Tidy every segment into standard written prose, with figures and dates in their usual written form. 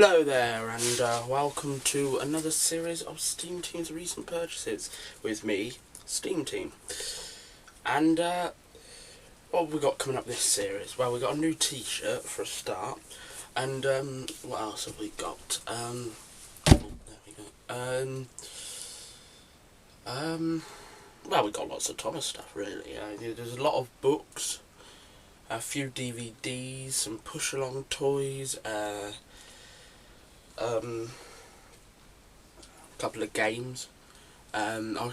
Hello there, and welcome to another series of SteamTeam's recent purchases with me, SteamTeam. And what have we got coming up this series? Well, we got a new T-shirt for a start, and what else have we got? Oh, there we go. Well, we got lots of Thomas stuff really. There's a lot of books, a few DVDs, some push-along toys. A couple of games.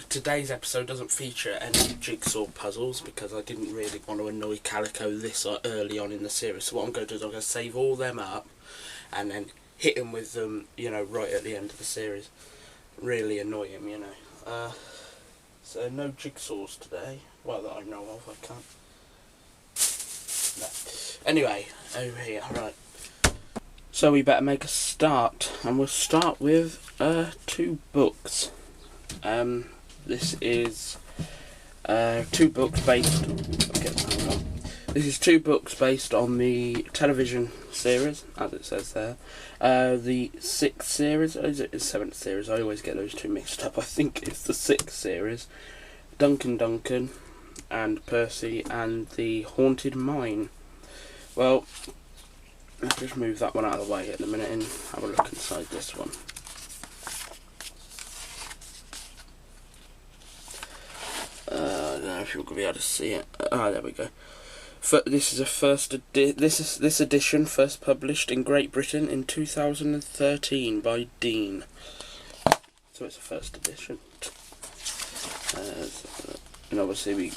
Today's episode doesn't feature any jigsaw puzzles because I didn't really want to annoy Calico this early on in the series. So what I'm going to do is I'm going to save all them up and then hit him with them, right at the end of the series. Really annoy him, So no jigsaws today. Well, that I know of, I can't. No. Anyway, over here, right. So we better make a start, and we'll start with two books. This is two books based. This is two books based on the television series, as it says there. The 6th series, or is it the 7th series? I always get those two mixed up. I think it's the 6th series. Duncan, and Percy, and the Haunted Mine. Well, let's just move that one out of the way at the minute and have a look inside this one. I don't know if you're going to be able to see it. There we go. This is this edition first published in Great Britain in 2013 by Dean. So it's a first edition. And obviously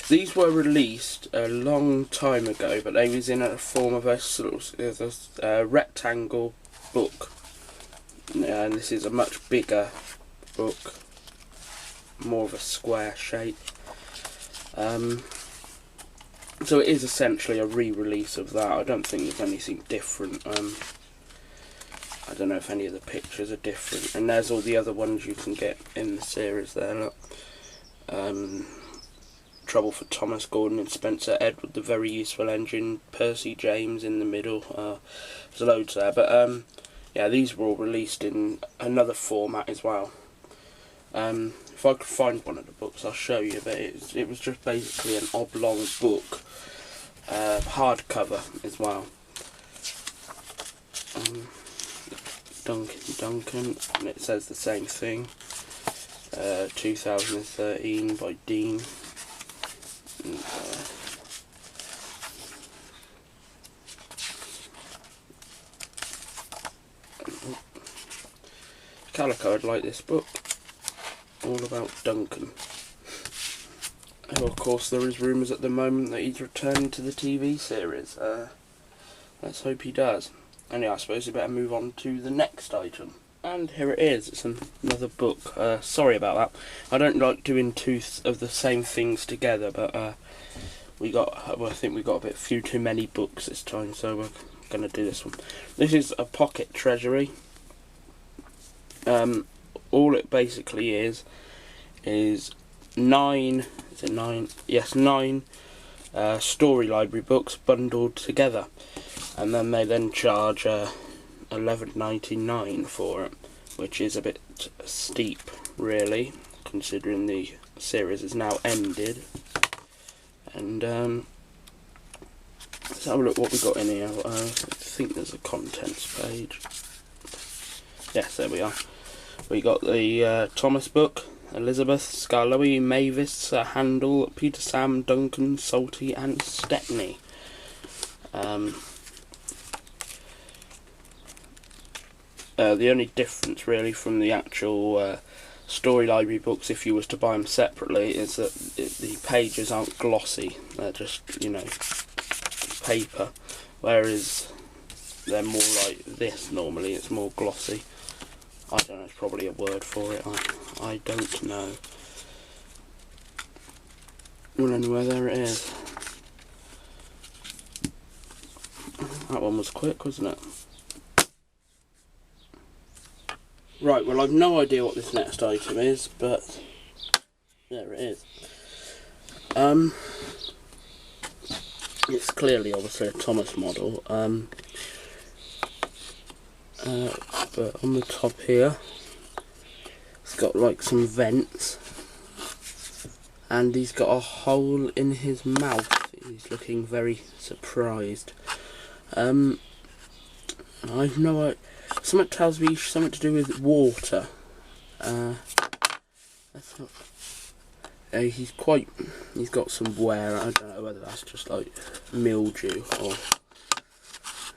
these were released a long time ago, but they was in a form of a sort of rectangle book, and this is a much bigger book, more of a square shape. So it is essentially a re-release of that. I don't think there's anything different. I don't know if any of the pictures are different, and there's all the other ones you can get in the series there. Look. Trouble for Thomas, Gordon and Spencer, Edward the Very Useful Engine, Percy, James in the middle. There's loads there, but yeah, these were all released in another format as well. If I could find one of the books, I'll show you, but it was just basically an oblong book, hardcover as well. Duncan, and it says the same thing. 2013 by Dean. And, Calico would like this book, all about Duncan. Oh, of course there is rumours at the moment that he's returning to the TV series. Let's hope he does. Anyway, I suppose we better move on to the next item. And here it is. It's another book. Sorry about that. I don't like doing two of the same things together, but I think we got a few too many books this time, so we're going to do this one. This is a pocket Treasury. All it basically is 9. Is it 9? Yes, 9 story library books bundled together, and then they charge $11.99 for it, which is a bit steep, really, considering the series is now ended. And let's have a look what we got in here. I think there's a contents page. Yes, there we are. We got the Thomas book, Elizabeth, Scarlowy, Mavis, Handel, Peter, Sam, Duncan, Salty, and Stepney. The only difference really from the actual story library books, if you was to buy them separately, is that the pages aren't glossy. They're just, paper, whereas they're more like this normally. It's more glossy. I don't know, there's probably a word for it. I don't know. Well, anyway, there it is. That one was quick, wasn't it? Right, well, I've no idea what this next item is, but there it is. It's clearly, obviously, a Thomas model. but on the top here, it's got like some vents, and he's got a hole in his mouth. He's looking very surprised. I've no idea. Something tells me something to do with water. That's not. He's got some wear. I don't know whether that's just like mildew or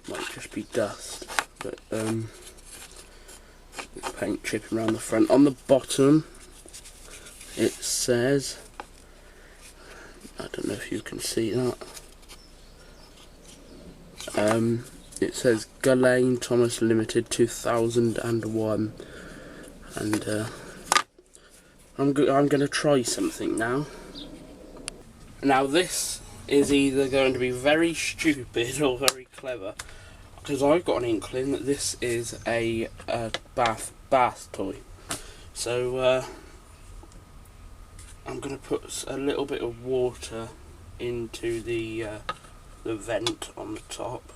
might just be dust. But paint chipping around the front. On the bottom, it says, I don't know if you can see that. It says Ghislaine Thomas Limited 2001, and I'm going to try something now. Now this is either going to be very stupid or very clever, because I've got an inkling that this is a bath toy. So I'm going to put a little bit of water into the vent on the top.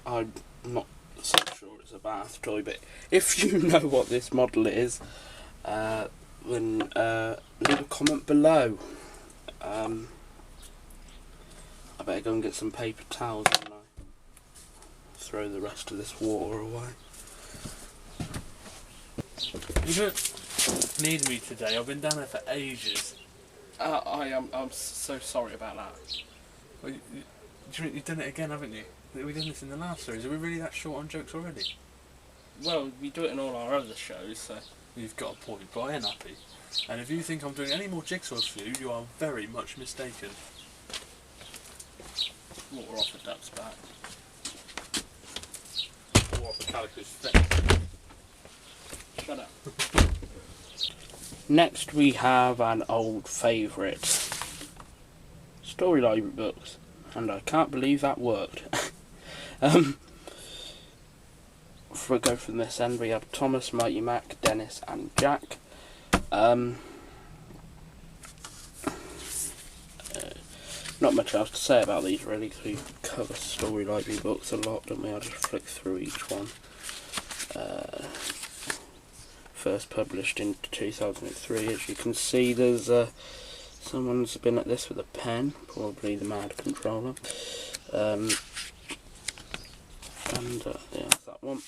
I'm not so sure it's a bath toy, but if you know what this model is, then leave a comment below. I better go and get some paper towels and throw the rest of this water away. You don't need me today. I've been down there for ages. I'm so sorry about that. Well, you've done it again, haven't you? We've done this in the last series. Are we really that short on jokes already? Well, we do it in all our other shows, so... You've got a point, but I ain't happy. And if you think I'm doing any more jigsaws for you, you are very much mistaken. Water off the duck's back. Or off the calico's face. Shut up. Next we have an old favourite. Story library books. And I can't believe that worked. If we go from this end, we have Thomas, Mighty Mac, Dennis and Jack. Not much else to say about these really, because we cover story library books a lot, don't we? I'll just flick through each one. First published in 2003. As you can see, there's someone's been at this with a pen, probably the Mad Controller. Yeah, that one.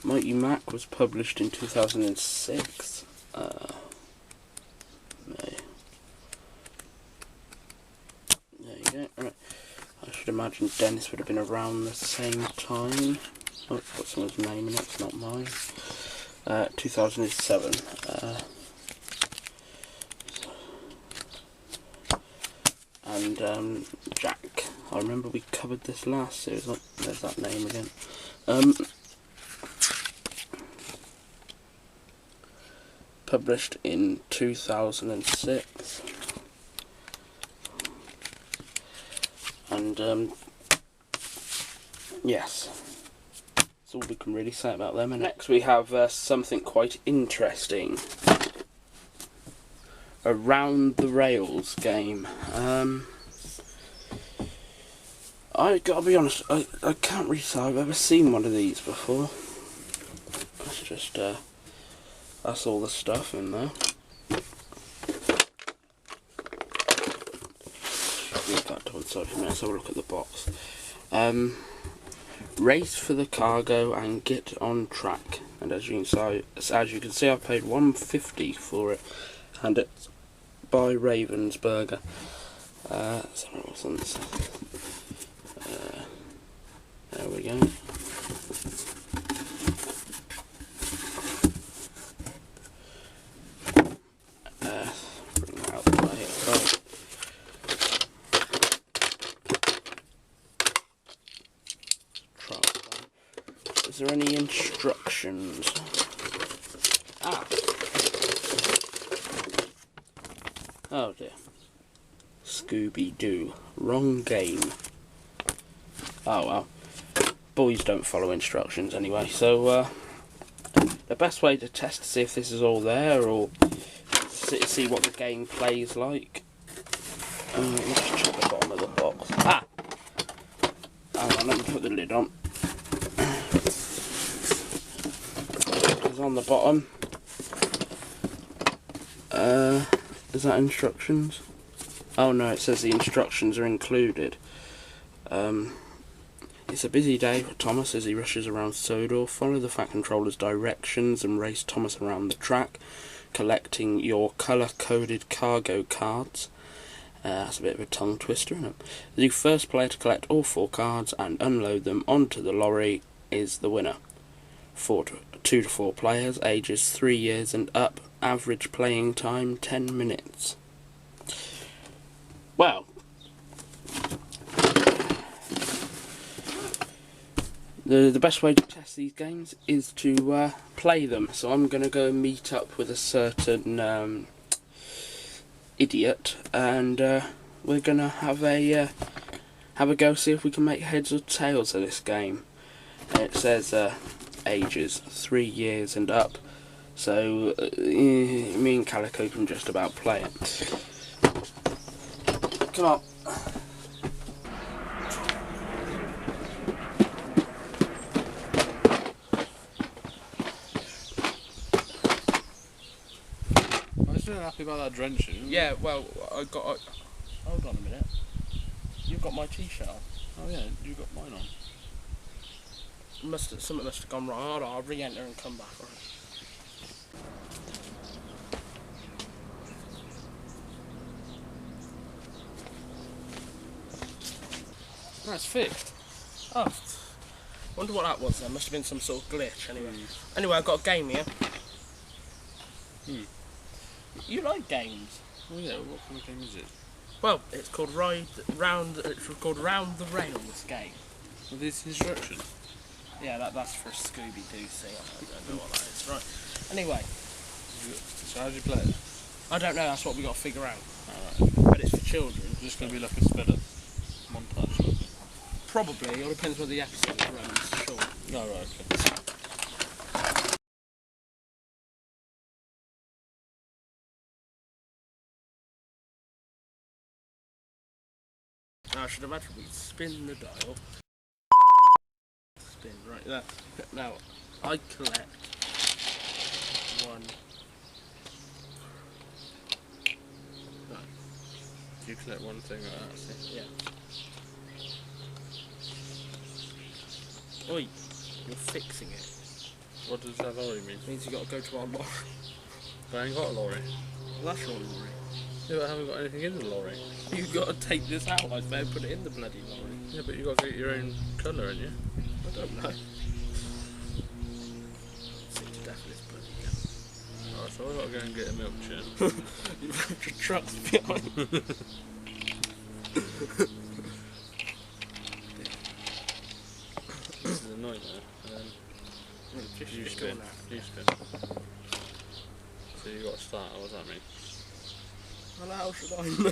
Mighty Mac was published in 2006. There you go. Right. I should imagine Dennis would have been around the same time. Oh, it's got someone's name in it, it's not mine. 2007. And Jack. I remember we covered this last series. Oh, there's that name again. Published in 2006. And yes, that's all we can really say about them. And next we have something quite interesting. Around the Rails game. I gotta be honest, I can't really say I've ever seen one of these before. That's just that's all the stuff in there. Leave that to one side for a minute. Let's have a look at the box. Race for the cargo and get on track. And as you can see, I paid $1.50 for it, and it's by Ravensburger. So what's on this? There we go. Bring that out the way. Is there any instructions? Ah, Oh dear. Scooby-Doo. Wrong game. Oh well. Boys don't follow instructions anyway, so the best way to test to see if this is all there, or see what the game plays like. Let me just check the bottom of the box. Ah! Hang on, let me put the lid on. It's on the bottom. Is that instructions? Oh no, it says the instructions are included. It's a busy day for Thomas as he rushes around Sodor. Follow the Fat Controller's directions and race Thomas around the track, collecting your colour-coded cargo cards. That's a bit of a tongue twister, isn't it? The first player to collect all 4 cards and unload them onto the lorry is the winner. 2 to 4 players, ages 3 years and up, average playing time 10 minutes. Well, the best way to test these games is to play them. So I'm going to go meet up with a certain idiot, and we're going to have a go, see if we can make heads or tails of this game. And it says ages 3 years and up, so me and Calico can just about play it. Come on. I'm still happy about that drenching. Yeah, well, hold on a minute. You've got my t-shirt on. Oh yeah, you got mine on. Something must have gone wrong. Hold on, I'll re-enter and come back. Right. That's fixed. Oh, wonder what that was then. Must have been some sort of glitch anyway. Anyway, I've got a game here. You like games? Oh yeah, what kind of game is it? Well, it's called Round the Rails game. With this instruction? Yeah, that's for Scooby-Doo thing. I don't know what that is. Right. Anyway. So how do you play it? I don't know, that's what we got to figure out. Alright. But it's for children. Is this going to be like a sped up montage? Probably, it all depends whether the episode runs short. Oh right, okay. I should imagine we spin the dial. Spin, right there. Now, I collect 1. No. You collect one thing like that, see? Yeah. Oi, you're fixing it. What does that lorry mean? It means you got to go to our lorry. But I ain't got a lorry. Well, that's your lorry. Yeah, but I haven't got anything in the lorry. You've got to take this out, I better put it in the bloody lorry. Yeah, but you've got to get your own colour in you. I don't know. Sick to death of this bloody game. Alright, so I've got to go and get a milkshake. You've left your trucks behind. This is a nightmare. You spin. You spin. So you got to start, what does that mean? Well, how should I know?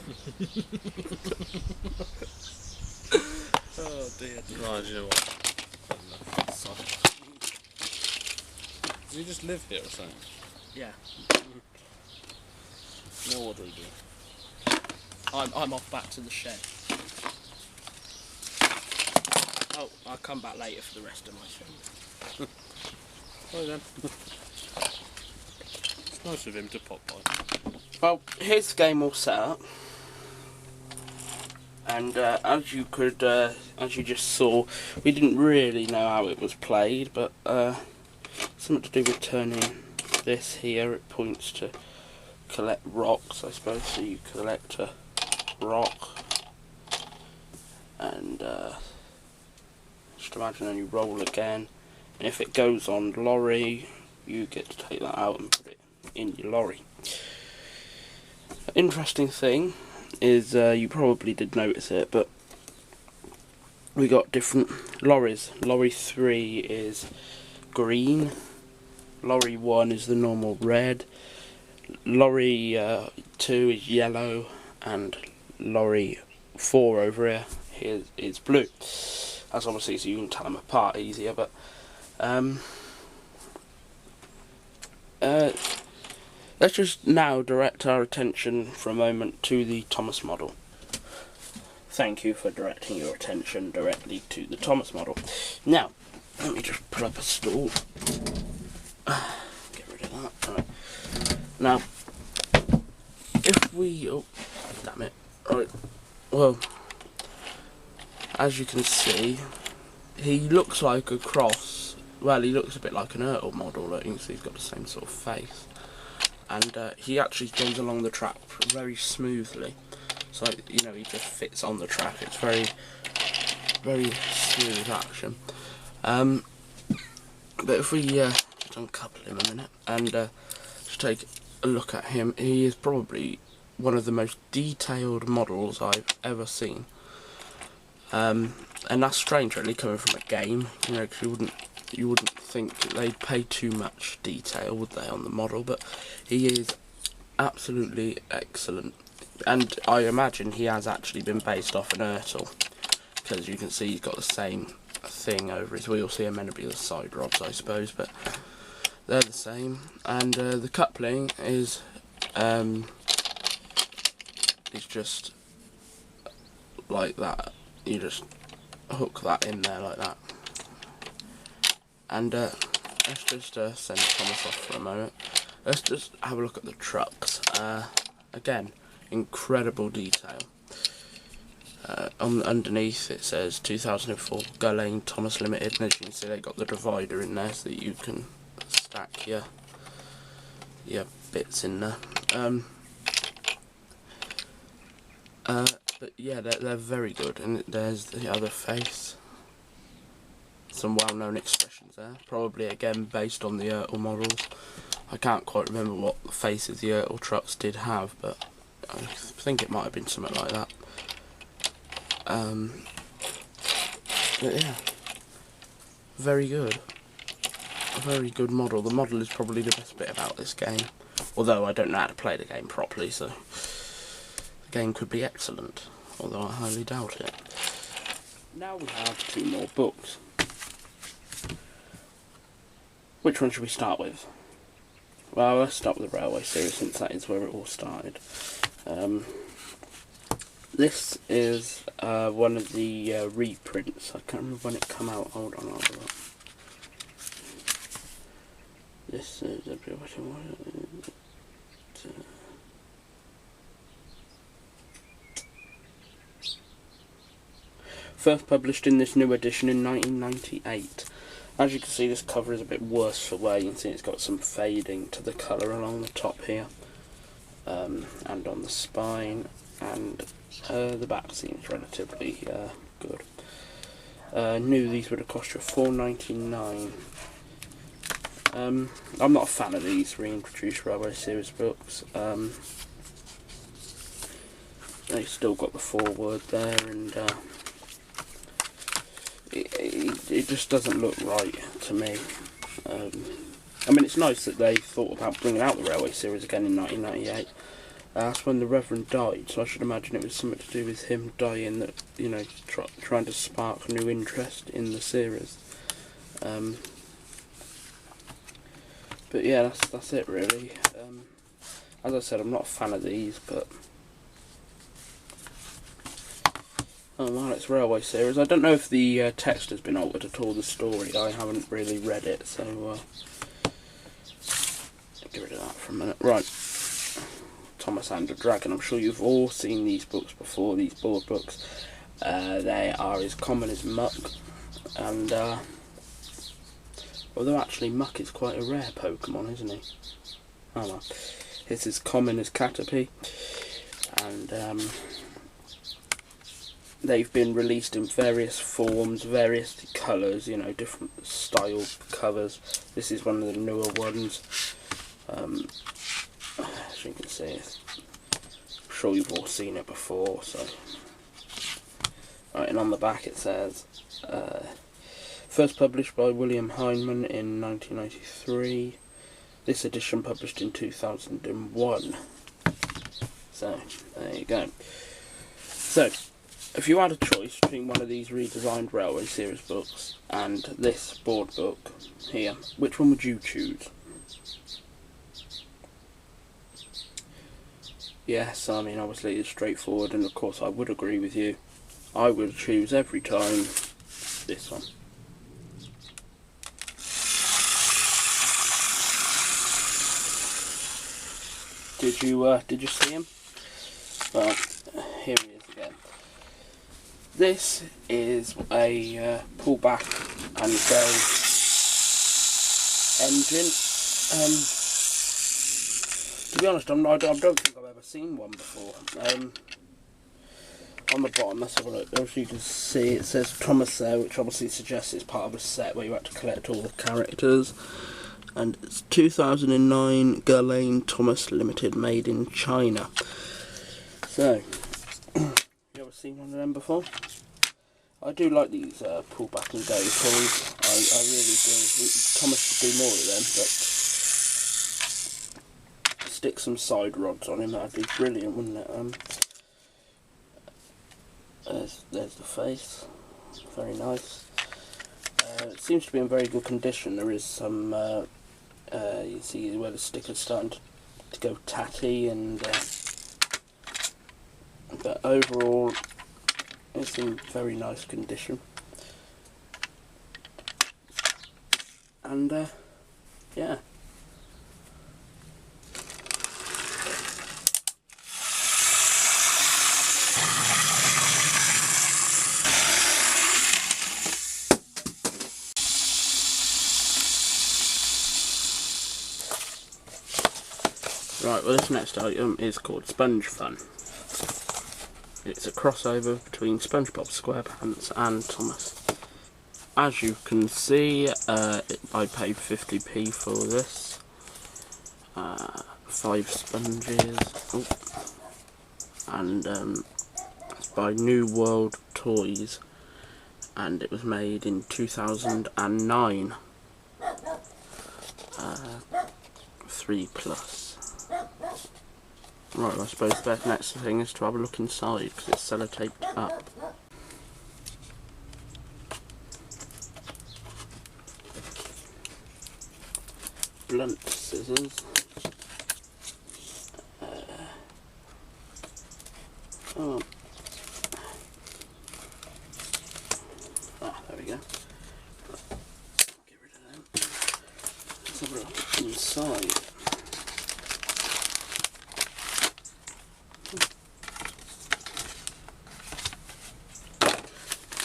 Oh dear. Right, do you know what? Sorry. Do you just live here or something? Yeah. No, what do we do? I'm off back to the shed. Oh, I'll come back later for the rest of my show. Right then. It's nice of him to pop by. Well, here's the game all set up. And as you just saw, we didn't really know how it was played, but something to do with turning this here. It points to collect rocks, I suppose. So you collect a rock, and just imagine then you roll again, and if it goes on lorry, you get to take that out and put it in your lorry. Interesting thing is, you probably did notice it, but we got different lorries. Lorry 3 is green, lorry 1 is the normal red, lorry 2 is yellow, and lorry 4 over here is blue. That's obviously so you can tell them apart easier, but let's just now direct our attention for a moment to the Thomas model. Thank you for directing your attention directly to the Thomas model. Now, let me just pull up a stool. Get rid of that. Right. Now, if we... oh, damn it. Right. Well, as you can see, he looks like a cross. Well, he looks a bit like an Ertl model. Like you can see he's got the same sort of face. And he actually goes along the track very smoothly. So, you know, he just fits on the track. It's very, very smooth action. But if we just uncouple him a minute and just take a look at him, he is probably one of the most detailed models I've ever seen. And that's strange, really, coming from a game. You know, because you wouldn't think they'd pay too much detail, would they, on the model? But he is absolutely excellent. And I imagine he has actually been based off an Ertl, because you can see he's got the same thing over his wheels here, meant to be the side rods, I suppose, but they're the same. And the coupling is just like that. You just hook that in there like that. And let's just send Thomas off for a moment. Let's just have a look at the trucks. Again, incredible detail. Underneath it says 2004 Gullane Thomas Limited, and as you can see they got the divider in there so that you can stack your bits in there. But yeah, they're very good. And there's the other face. Some well-known expressions there, probably again based on the Ertl models. I can't quite remember what the faces the Ertl trucks did have, but I think it might have been something like that. But yeah, very good. A very good model. The model is probably the best bit about this game, although I don't know how to play the game properly, so the game could be excellent, although I highly doubt it. Now we have 2 more books. Which one should we start with? Well, let's start with the Railway series, since that is where it all started. This is one of the reprints. I can't remember when it came out. Hold on, I'll have a look. This is first published in this new edition in 1998. As you can see, this cover is a bit worse for wear. You can see it's got some fading to the colour along the top here, and on the spine, and the back seems relatively good. New, these would have cost you $4.99. I'm not a fan of these reintroduced Railway series books. They've still got the foreword there, and it just doesn't look right to me. I mean, it's nice that they thought about bringing out the Railway series again in 1998. That's when the Reverend died, so I should imagine it was something to do with him dying that, you know, trying to spark new interest in the series. But yeah, that's it really. As I said, I'm not a fan of these, but oh well, it's Railway series. I don't know if the text has been altered at all, the story. I haven't really read it, so get rid of that for a minute. Right, Thomas and the Dragon. I'm sure you've all seen these books before, these board books. They are as common as muck, and although actually muck is quite a rare Pokemon, isn't he? Oh well. It's as common as Caterpie, and they've been released in various forms, various colours, you know, different style covers. This is one of the newer ones. As you can see, I'm sure you've all seen it before. So, right, and on the back it says, first published by William Heinemann in 1993. This edition published in 2001. So, there you go. So, if you had a choice between one of these redesigned Railway Series books and this board book here, which one would you choose? Yes, I mean, obviously it's straightforward, and of course I would agree with you. I would choose every time this one. Did you see him? Well, here he is again. This is a pullback and go engine. To be honest, I don't think I've ever seen one before. On the bottom, let's have a look. As you can see, it says Thomas there, which obviously suggests it's part of a set where you have to collect all the characters. And it's 2009 Guerlain Thomas Limited, made in China. So, you ever seen one of them before? I do like these pull back and go toys. I really do. Thomas should do more of them, but stick some side rods on him, that'd be brilliant, wouldn't it? There's the face. Very nice. It seems to be in very good condition. There is some you see where the sticker's starting to go tatty, and but overall it's in very nice condition. And yeah. Right, well, this next item is called Sponge Fun. It's a crossover between SpongeBob SquarePants and Thomas. As you can see, I paid 50p for this. 5 sponges. Oh. And it's by New World Toys, and it was made in 2009. 3+. Right, I suppose the next thing is to have a look inside, because it's sellotaped up. Blunt scissors. Oh. Ah, there we go. Get rid of them. Let's have a look inside.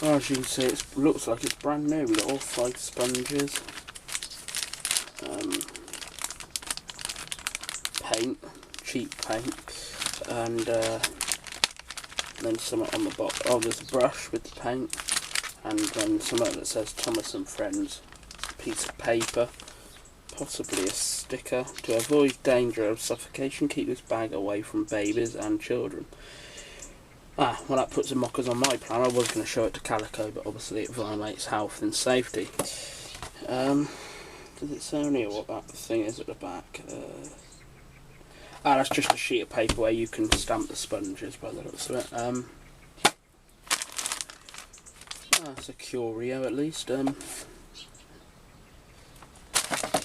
Oh, as you can see, it looks like it's brand new. We've got all 5 sponges, paint, cheap paint, and then something on the bottom. Oh, there's a brush with the paint, and then something that says Thomas and Friends. A piece of paper, possibly a sticker. To avoid danger of suffocation, keep this bag away from babies and children. Ah, well, that puts the mockers on my plan. I was going to show it to Calico, but obviously it violates health and safety. Does it say on here what that thing is at the back? That's just a sheet of paper where you can stamp the sponges by the looks of it. That's a curio at least.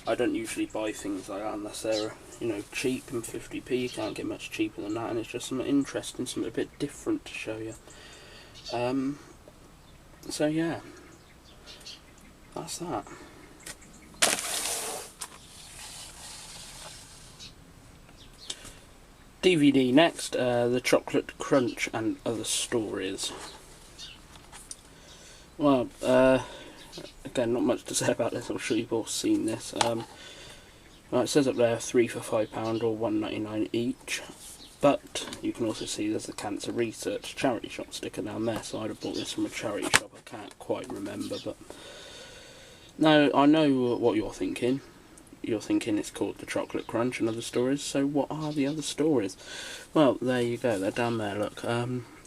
I don't usually buy things like that unless they're, you know, cheap, and 50p. You can't get much cheaper than that, and it's just something interesting, something a bit different to show you. So yeah, that's that. DVD next, The Chocolate Crunch and Other Stories. Well, again, not much to say about this. I'm sure you've all seen this. Well, it says up there 3 for £5 or £1.99 each, but you can also see there's the Cancer Research charity shop sticker down there, so I'd have bought this from a charity shop. I can't quite remember, but now I know what you're thinking. You're thinking it's called The Chocolate Crunch and Other Stories, so what are the other stories? Well, there you go, they're down there, look.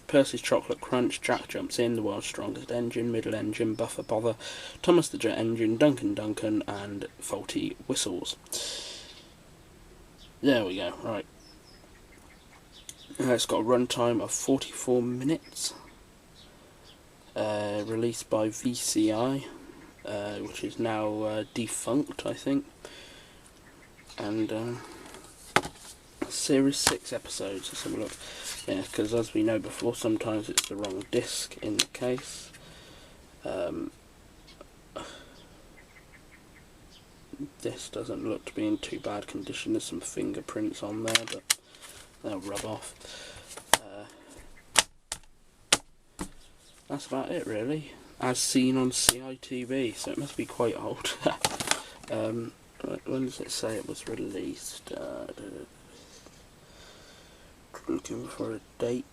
Percy's Chocolate Crunch, Jack Jumps In, The World's Strongest Engine, Middle Engine, Buffer Bother, Thomas the Jet Engine, Duncan, and Faulty Whistles. There we go, right. It's got a runtime of 44 minutes. Released by VCI, which is now defunct, I think. And series 6 episodes. Let's have a look. Yeah, because as we know before, sometimes it's the wrong disc in the case. This doesn't look to be in too bad condition. There's some fingerprints on there, but they'll rub off. That's about it, really. As seen on CITV, so it must be quite old. When does it say it was released? Looking for a date.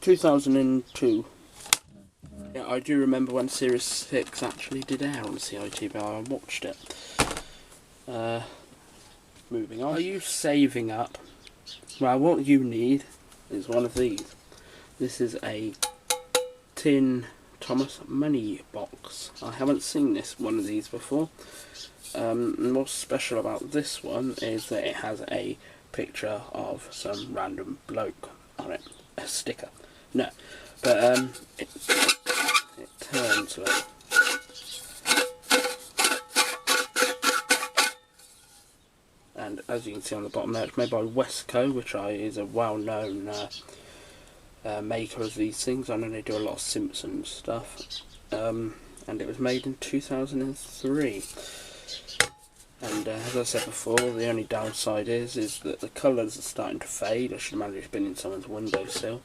2002. Yeah, I do remember when Series 6 actually did air on CITV. I watched it. Moving on. Are you saving up? Well, what you need is one of these. This is a tin Thomas money box. I haven't seen one of these before. And what's special about this one is that it has a picture of some random bloke on it. A sticker. No. But it turns like. And as you can see on the bottom there, it's made by Westco, which is a well-known maker of these things. I know they do a lot of Simpsons stuff, and it was made in 2003. And as I said before, the only downside is that the colours are starting to fade. I should imagine it's been in someone's windowsill.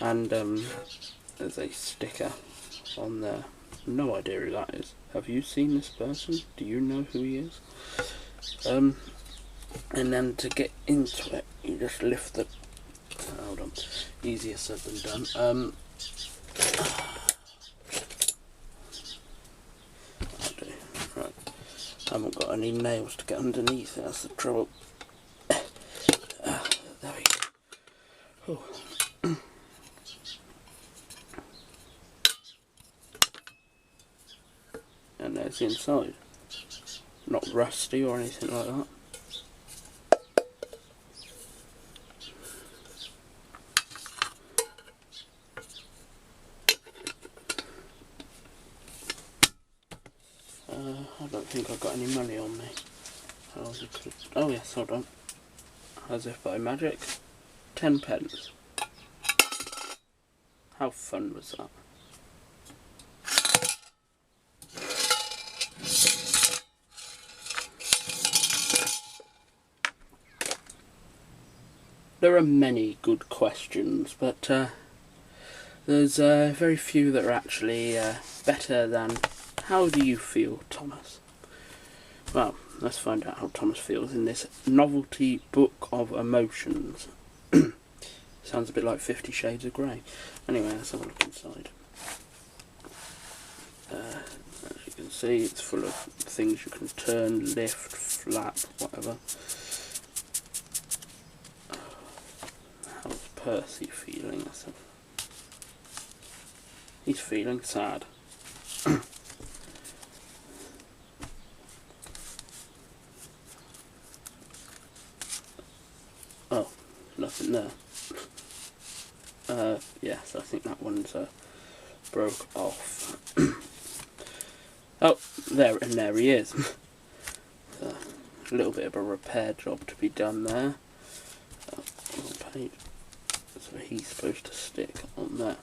And there's a sticker on there. No idea who that is. Have you seen this person? Do you know who he is? And then to get into it, you just lift the. Hold on. Easier said than done. Right. I haven't got any nails to get underneath it, that's the trouble. There we go. Oh. And there's the inside. Not rusty or anything like that. I don't think I've got any money on me. Oh yes, hold on. As if by magic. 10 pence. How fun was that? There are many good questions, but there's very few that are actually better than how do you feel, Thomas? Well, let's find out how Thomas feels in this novelty book of emotions. Sounds a bit like 50 Shades of Grey. Anyway, let's have a look inside. As you can see, it's full of things you can turn, lift, flap, whatever. How's Percy feeling? He's feeling sad. Oh, nothing there. Yes, I think that one's broke off. Oh, there he is. A little bit of a repair job to be done there. Page. So he's supposed to stick on there.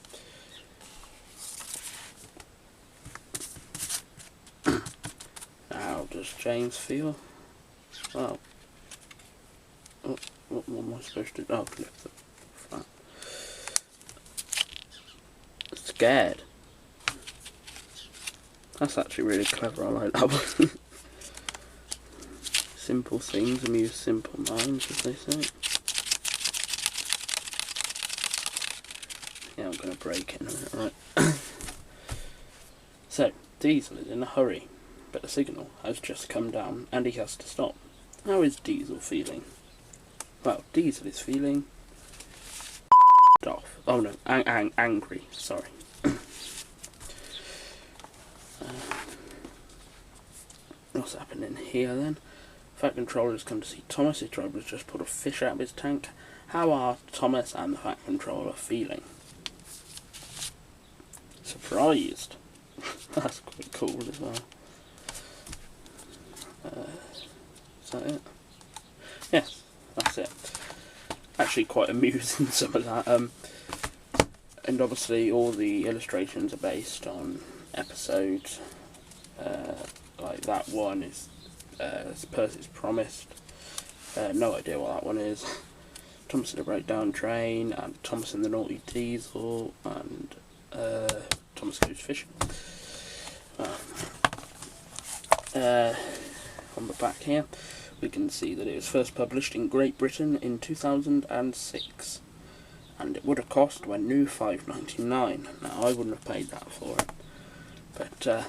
How does James feel? Well, what am I supposed to do? Oh, lift the flat. Scared. That's actually really clever, I like that one. Simple things amuse simple minds, as they say. Yeah, I'm going to break it in a minute, right? So, Diesel is in a hurry, but the signal has just come down and he has to stop. How is Diesel feeling? Well, Diesel is feeling off. Oh no, angry, sorry. What's happening here then? Fat Controller's come to see Thomas. His driver has just put a fish out of his tank. How are Thomas and the Fat Controller feeling? Surprised. That's quite cool as well. Is that it? Yes, that's it. Actually quite amusing, some of that. And obviously all the illustrations are based on episodes. Like that one is Percy's Promised. No idea what that one is. Thomas in the Breakdown Train, and Thomas in the Naughty Diesel, and Thomas Goes Fishing. On the back here we can see that it was first published in Great Britain in 2006, and it would have cost, when new, £5.99. Now I wouldn't have paid that for it, but I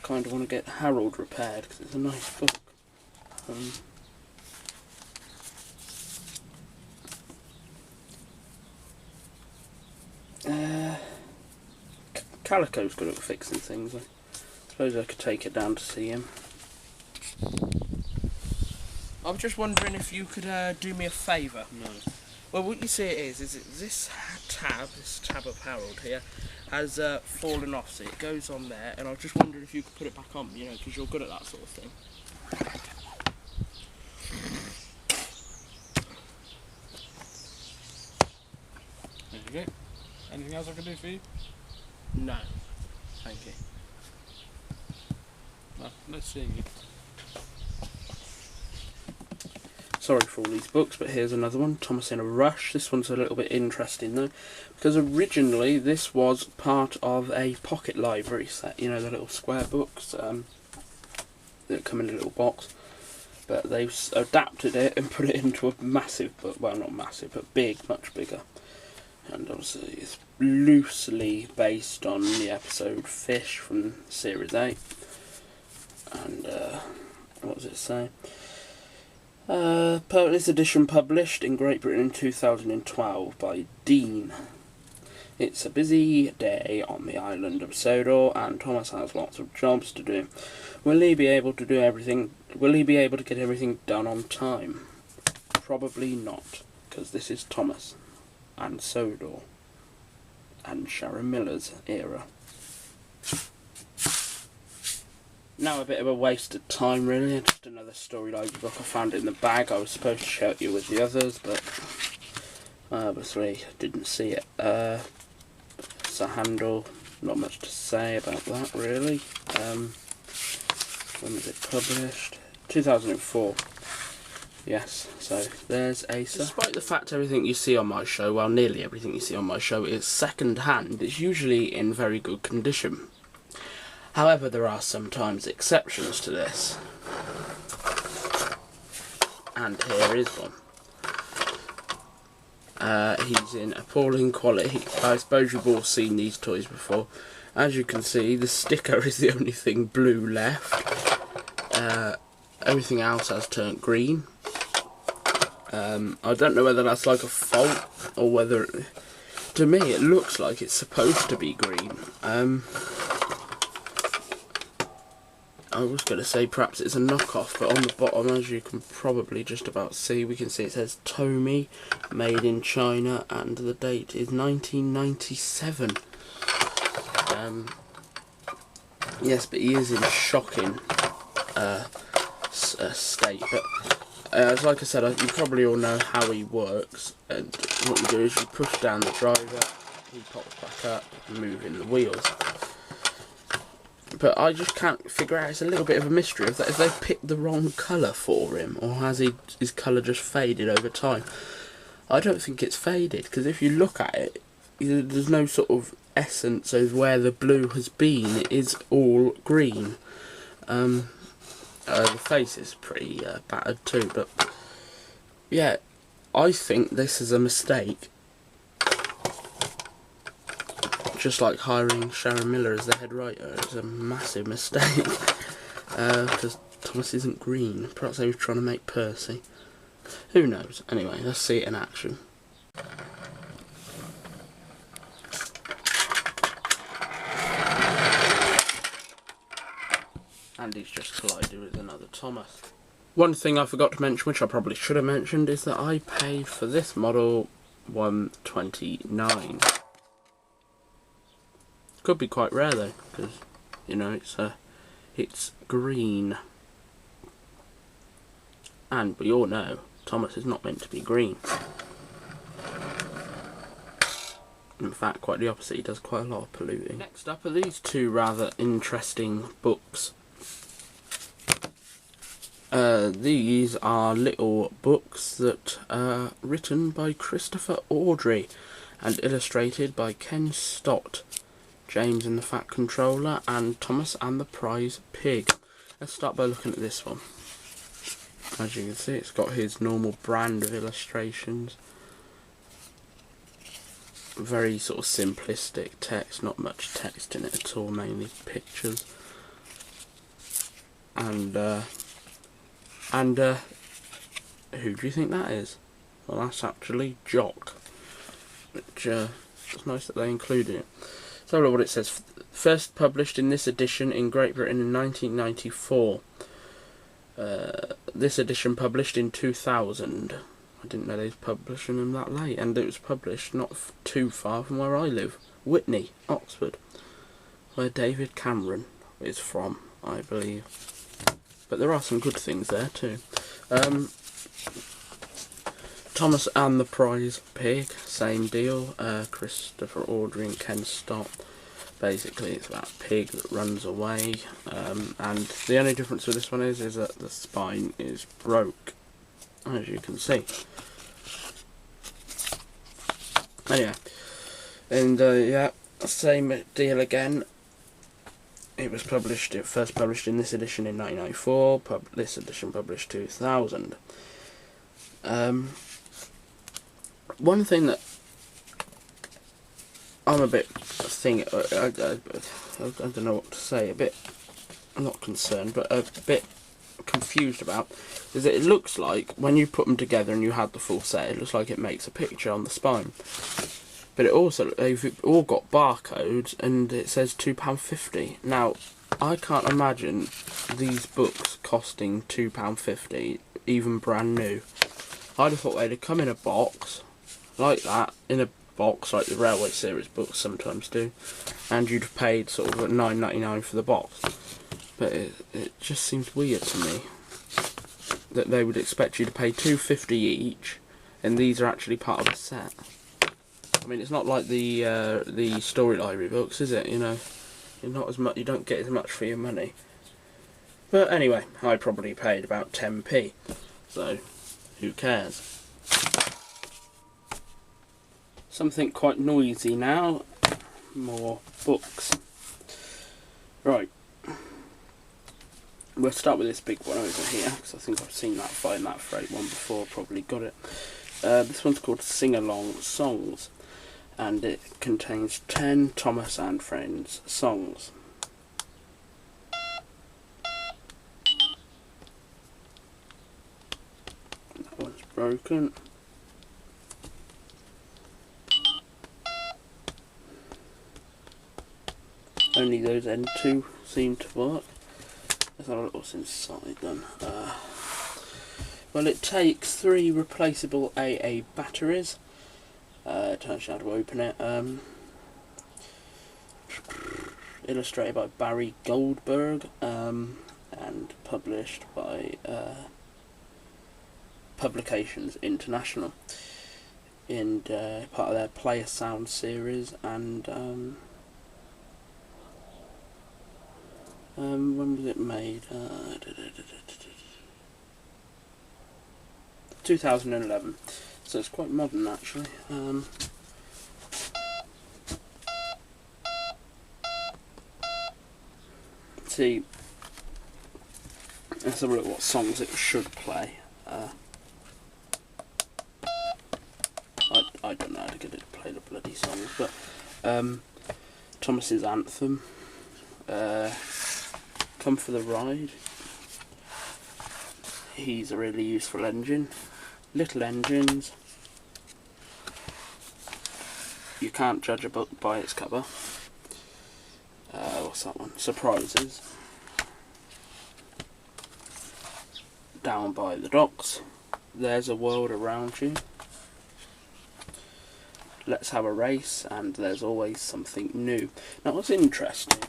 kind of want to get Harold repaired because it's a nice book. Calico's good at fixing things. I suppose I could take it down to see him. I'm just wondering if you could do me a favour. No. Well, what you see it is this tab of Harold here, has fallen off, so it goes on there, and I was just wondering if you could put it back on, you know, because you're good at that sort of thing. There you go. Anything else I can do for you? No. Thank you. No, let's see you. Sorry for all these books, but here's another one, Thomas in a Rush. This one's a little bit interesting though, because originally this was part of a pocket library set, you know, the little square books that come in a little box, but they've adapted it and put it into a massive book, well not massive, but big, much bigger. And obviously it's loosely based on the episode Fish from Series 8. And what does it say? This edition published in Great Britain in 2012 by Dean. It's a busy day on the island of Sodor, and Thomas has lots of jobs to do. Will he be able to do everything? Will he be able to get everything done on time? Probably not, because this is Thomas and Sodor and Sharon Miller's era. Now a bit of a waste of time really, just another story library book. I found it in the bag. I was supposed to share it with the others, but obviously didn't see it. It's a Handel, not much to say about that really. When was it published? 2004. Yes, so there's Asa. Despite the fact everything you see on my show, well nearly everything you see on my show is second hand, it's usually in very good condition. However, there are sometimes exceptions to this. And here is one. He's in appalling quality. I suppose you've all seen these toys before. As you can see, the sticker is the only thing blue left. Everything else has turned green. I don't know whether that's like a fault or whether... To me, it looks like it's supposed to be green. I was going to say perhaps it's a knockoff, but on the bottom, as you can probably just about see, we can see it says Tomy, made in China, and the date is 1997. Yes, but he is in shocking state. But as like I said, you probably all know how he works. And what you do is you push down the driver, he pops back up, moving the wheels. But I just can't figure out, it's a little bit of a mystery if they picked the wrong colour for him, or has his colour just faded over time. I don't think it's faded, because if you look at it, there's no sort of essence of where the blue has been. It is all green. The face is pretty battered too, but yeah, I think this is a mistake. Just like hiring Sharon Miller as the head writer, it's a massive mistake. Because Thomas isn't green. Perhaps they were trying to make Percy. Who knows? Anyway, let's see it in action. And and he's just collided with another Thomas. One thing I forgot to mention, which I probably should have mentioned, is that I paid for this model $1.29. Could be quite rare though, because you know it's green, and we all know Thomas is not meant to be green. In fact, quite the opposite, he does quite a lot of polluting. Next up are these two rather interesting books. These are little books that are written by Christopher Awdry and illustrated by Ken Stott, James and the Fat Controller, and Thomas and the Prize Pig. Let's start by looking at this one. As you can see, it's got his normal brand of illustrations. Very sort of simplistic text, not much text in it at all, mainly pictures. And who do you think that is? Well, that's actually Jock, which it's nice that they included it. So look what it says. First published in this edition in Great Britain in 1994. This edition published in 2000. I didn't know they was publishing them that late, and it was published not too far from where I live, Whitney, Oxford, where David Cameron is from, I believe. But there are some good things there too. Thomas and the Prize Pig, same deal. Christopher Awdry and Ken Stott. Basically, it's about a pig that runs away, and the only difference with this one is that the spine is broke, as you can see. Anyway, and yeah, same deal again. It was published. It first published in this edition in 1994. This edition published 2000. One thing that I'm a bit I don't know what to say. I'm not concerned, but a bit confused about is that it looks like when you put them together and you had the full set, it looks like it makes a picture on the spine. But it also, they've all got barcodes, and it says £2.50. Now, I can't imagine these books costing £2.50, even brand new. I'd have thought they'd have come in a box like that, in a box like the Railway Series books sometimes do, and you'd have paid sort of $9.99 for the box. But it just seems weird to me that they would expect you to pay $2.50 each, and these are actually part of a set. I mean, it's not like the Story Library books, is it? You know, you're not as much. You don't get as much for your money. But anyway, I probably paid about 10p, so who cares? Something quite noisy now. More books. Right. We'll start with this big one over here, because I think I've seen that Find That Freight one before, probably got it. This one's called Sing Along Songs, and it contains 10 Thomas and Friends songs. That one's broken. Only those end two seem to work. Let's have a look what's inside then. Well, it takes 3 replaceable AA batteries. Tells you how to open it. Illustrated by Barry Goldberg, and published by Publications International, in part of their Play a Sound series. And when was it made? 2011, so it's quite modern actually. See, let's have a look what songs it should play. I don't know how to get it to play the bloody songs, but Thomas's Anthem, Come for the Ride, He's a Really Useful Engine, Little Engines, You Can't Judge a Book by Its Cover, what's that one? Surprises, down by the docks. There's a world around you. Let's have a race, and there's always something new. Now, what's interesting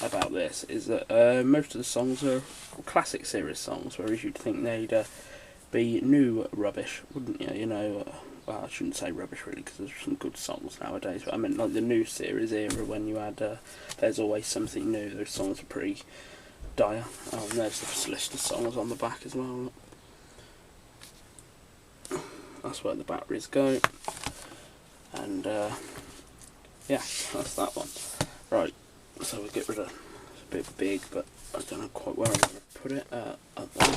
about this is that most of the songs are classic series songs, whereas you'd think they'd be new rubbish, wouldn't you? You know, well, I shouldn't say rubbish really, because there's some good songs nowadays, but I meant like the new series era when you had There's Always Something New. Those songs are pretty dire. Oh, and there's the list of songs on the back as well. That's where the batteries go. And yeah, that's that one. Right, so we'll get rid of, it's a bit big, but I don't know quite where I'm going to put it.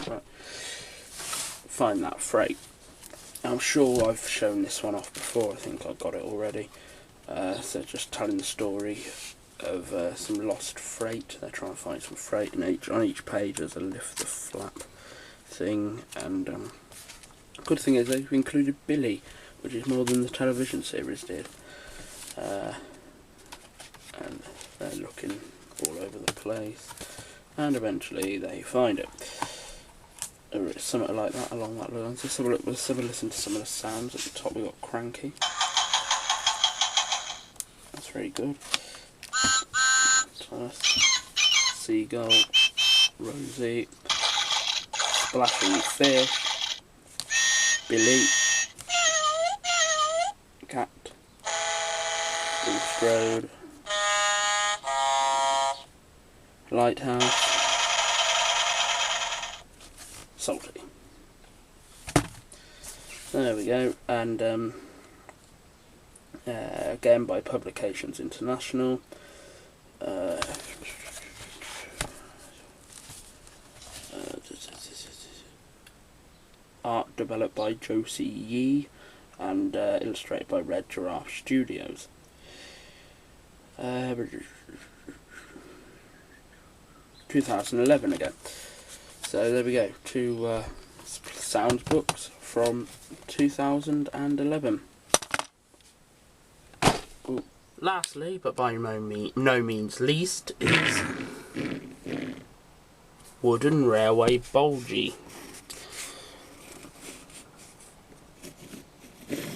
Right. Find that freight. I'm sure I've shown this one off before, I think I got it already. So just telling the story of some lost freight. They're trying to find some freight, and on each page there's a lift the flap thing. And good thing is they've included Billy, which is more than the television series did. And they're looking all over the place, and eventually they find it. Or it's something like that, along that line. Let's have a look. Let's have a listen to some of the sounds. At the top we got Cranky. That's very good. Thomas, Seagull, Rosie, Splashing Fish, Billy, Cat, Strode, Lighthouse, Salty. There we go. And again by Publications International. Art developed by Josie Yee and illustrated by Red Giraffe Studios. 2011 again. So there we go, two sounds books from 2011. Ooh. Lastly, but by no means least, is Wooden Railway Bulgy.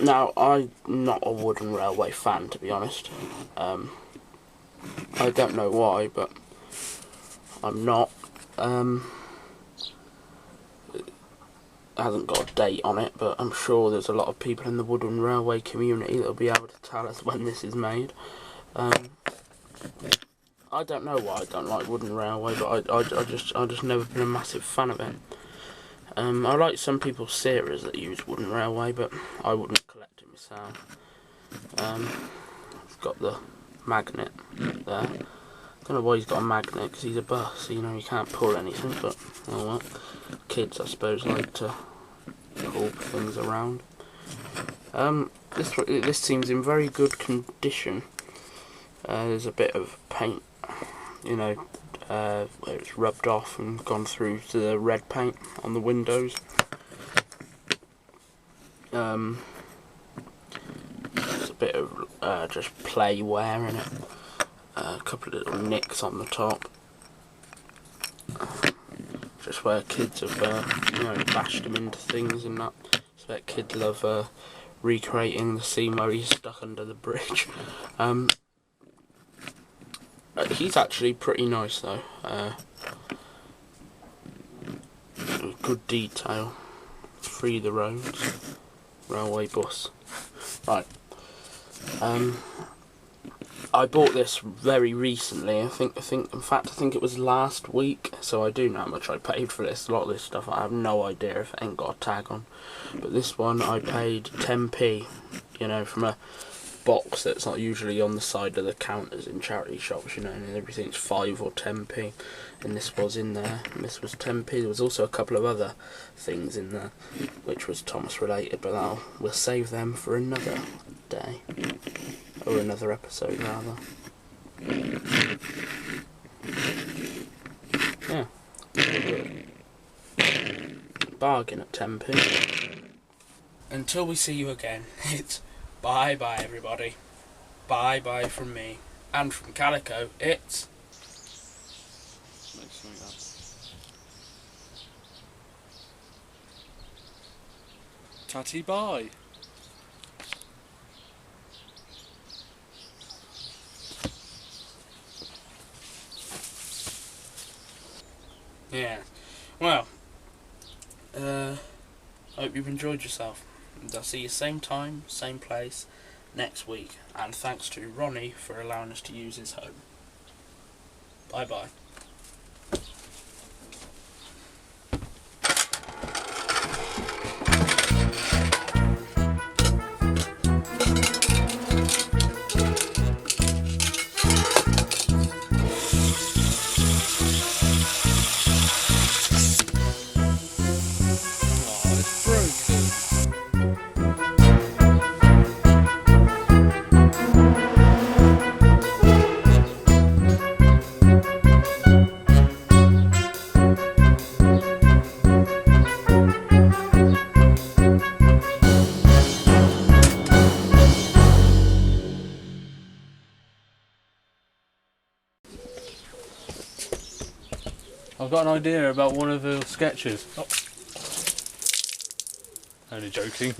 Now, I'm not a Wooden Railway fan, to be honest. I don't know why, but I'm not. It hasn't got a date on it, but I'm sure there's a lot of people in the Wooden Railway community that'll be able to tell us when this is made. I don't know why I don't like Wooden Railway, but I just never been a massive fan of it. I like some people's series that use Wooden Railway, but I wouldn't collect it myself. I've got the magnet there. Don't know why he's got a magnet, because he's a bus, you know, you can't pull anything, but oh well. Kids, I suppose, like to pull things around. This seems in very good condition. There's a bit of paint, you know, where it's rubbed off and gone through to the red paint on the windows. There's a bit of just play wear in it. A couple of little nicks on the top. Just where kids have, you know, bashed them into things and that. So that kids love recreating the scene where he's stuck under the bridge. He's actually pretty nice though. Good detail. Free the roads. Railway bus. Right. I bought this very recently. I think in fact I think it was last week, so I do know how much I paid for this. A lot of this stuff I have no idea if it ain't got a tag on. But this one I paid 10p, you know, from a box that's not usually on the side of the counters in charity shops, you know, and everything's 5 or 10p, and this was in there, and this was 10p. There was also a couple of other things in there which was Thomas related, but we'll save them for another day, or another episode rather. Yeah, bargain at 10p. Until we see you again, it's bye bye everybody. Bye bye from me. And from Calico, it's... Tatty bye. Yeah. Well, hope you've enjoyed yourself. And I'll see you same time, same place next week. And thanks to Ronnie for allowing us to use his home. Bye bye. Oh, it's broken. I've got an idea about one of the sketches. Oh. Only joking.